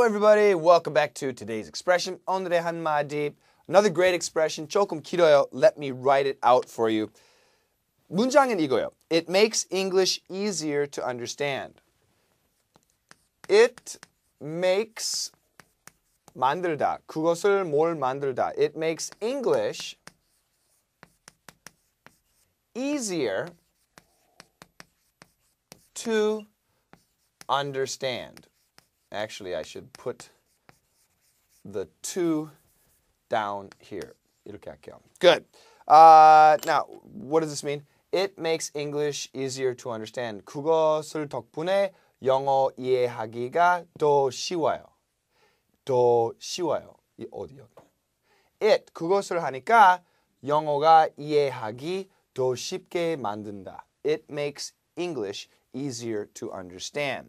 Hello everybody, welcome back to today's expression. 오늘의 한마디. Another great expression. 조금 길어요. Let me write it out for you. 문장은 이거예요. It makes English easier to understand. It makes 만들다. 그것을 뭘 만들다. It makes English easier to understand. Actually, I should put the to down here. 이렇게 할게요. Good. Now, what does this mean? It makes English easier to understand. 그것을 덕분에 영어 이해하기가 더 쉬워요. 더 쉬워요. 이 어디요? It, 그것을 하니까 영어가 이해하기 더 쉽게 만든다. It makes English easier to understand.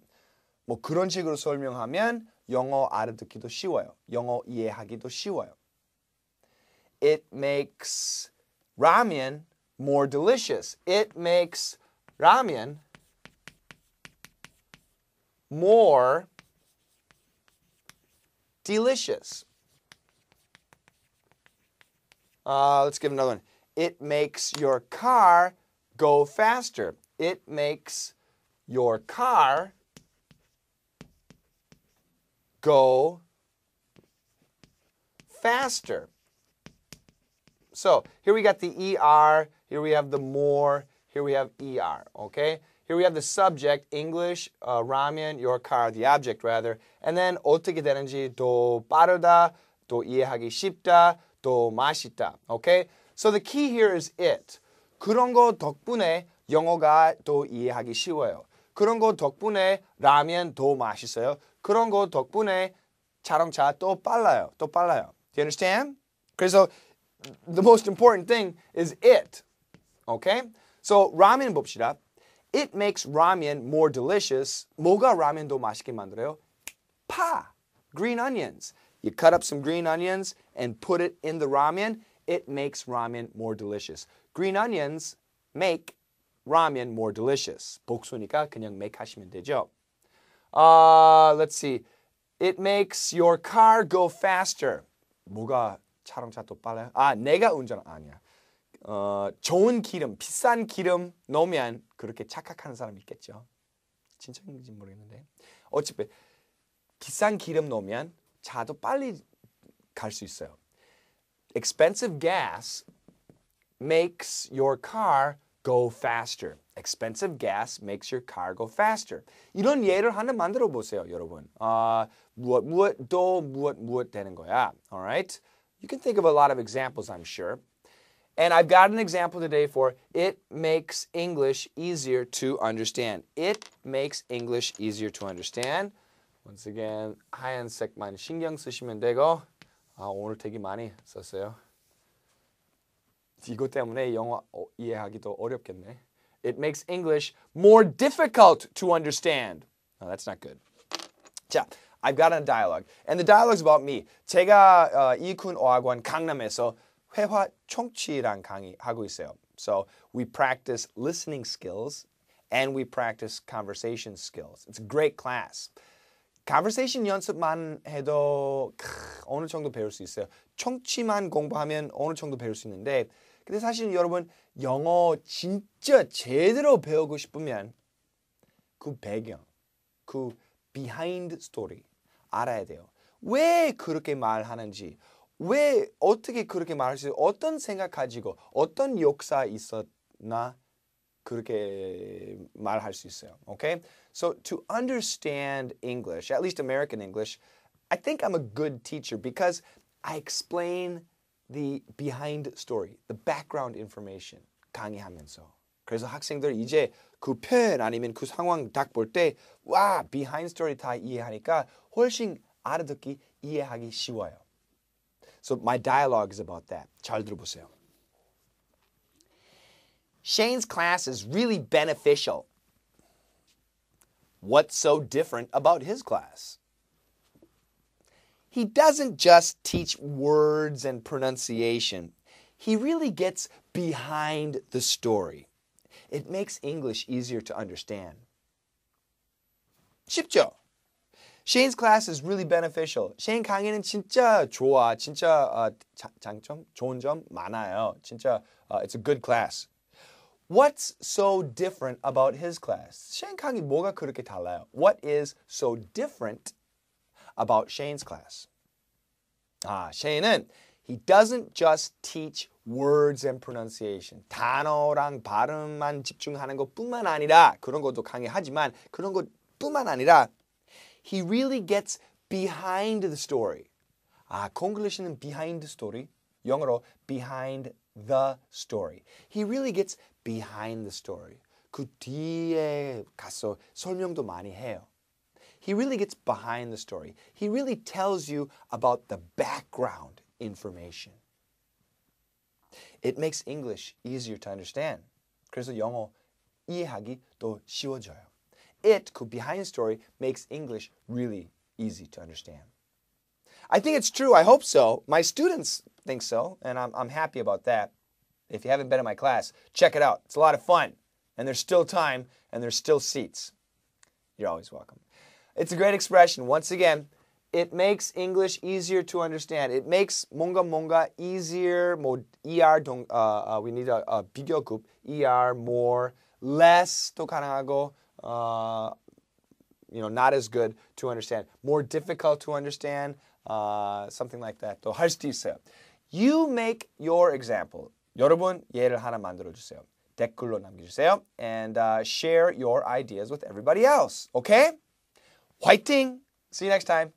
뭐 그런 식으로 설명하면 영어 알아듣기도 쉬워요. 영어 이해하기도 쉬워요. It makes ramen more delicious. It makes ramen more delicious. Let's give another one. It makes your car go faster. It makes your car go faster. So here we got the ER, here we have the more, here we have ER, okay? Here we have the subject, English, ramen, your car, the object rather. And then 어떻게 되는지 더 빠르다, 더 이해하기 쉽다, 더 맛있다, okay? So the key here is it. 그런 거 덕분에 영어가 더 이해하기 쉬워요. 그런 거 덕분에 라면 더 맛있어요. 그런 거 덕분에 자동차 또 빨라요. 또 빨라요. Do you understand? 그래서 the most important thing is it. Okay? So 라면 봅시다. It makes ramen more delicious. 뭐가 라면 더 맛있게 만들어요? 파. Green onions. You cut up some green onions and put it in the ramen. It makes ramen more delicious. Green onions make ramen more delicious. 복수니까 그냥 make 하시면 되죠. Let's see. It makes your car go faster. 뭐가 자동차 더 빨라요? 내가 운전 아니야. 좋은 기름, 비싼 기름 넣으면 그렇게 착각하는 사람 있겠죠. 진짜인지 모르겠는데. 어차피 비싼 기름 넣으면 차도 빨리 갈 수 있어요. Expensive gas makes your car go faster. Expensive gas makes your car go faster. 이런 예를 하나 만들어 보세요, 여러분. 무엇 되는 거야. All right? You can think of a lot of examples, I'm sure. And I've got an example today for it makes English easier to understand. It makes English easier to understand. Once again, 하얀색만 신경 쓰시면 되고 오늘 되게 많이 썼어요. 이것 때문에 영어 이해하기도 어렵겠네. It makes English more difficult to understand. No, that's not good. 자, I've got a dialogue. And the dialogue's about me. 제가 이익훈어학원 강남에서 회화 청취랑 강의하고 있어요. So we practice listening skills and we practice conversation skills. It's a great class. conversation 연습만 해도 어느 정도 배울 수 있어요. 청취만 공부하면 어느 정도 배울 수 있는데 근데 사실 여러분 영어 진짜 제대로 배우고 싶으면 그 배경, 그 behind story 알아야 돼요. 왜 그렇게 말하는지, 왜 어떻게 그렇게 말할 수 있어요? 어떤 생각 가지고 어떤 역사 있었나 그렇게 말할 수 있어요. Okay? So to understand English, at least American English, I think I'm a good teacher because I explain the behind story, the background information 강의하면서. 그래서 학생들 이제 그 표현 아니면 그 상황 딱 볼 때 와, behind story 다 이해하니까 훨씬 알아듣기, 이해하기 쉬워요. So my dialogue is about that. 잘 들어보세요. Shane's class is really beneficial. What's so different about his class? He doesn't just teach words and pronunciation. He really gets behind the story. It makes English easier to understand. 쉽죠? Shane's class is really beneficial. Shane 강의는 진짜 좋아. 진짜 장점, 좋은 점 많아요. 진짜 it's a good class. What's so different about his class? Shane 강의 뭐가 그렇게 달라요? What is so different about Shane's class? Shane은 he doesn't just teach words and pronunciation. 단어랑 발음만 집중하는 것뿐만 아니라 그런 것도 강의하지만 그런 것뿐만 아니라 he really gets behind the story. 콩글리시는 behind the story. 영어로 behind the story. He really gets behind the story. 그 뒤에 가서 설명도 많이 해요. He really gets behind the story. He really tells you about the background information. It makes English easier to understand. 그래서 영어 이해하기 더 쉬워져요. 그 behind story makes English really easy to understand. I think it's true. I hope so. My students think so, and I'm happy about that. If you haven't been in my class, check it out. It's a lot of fun, and there's still time, and there's still seats. You're always welcome. It's a great expression. Once again, it makes English easier to understand. It makes 뭔가 easier. we need a 비교급. more, less도 가능하고. Not as good to understand, more difficult to understand, something like that. 또 할 수도 있어요. You make your example. 여러분 예를 하나 만들어 주세요. 댓글로 남겨주세요. And share your ideas with everybody else. Okay? 화이팅! See you next time.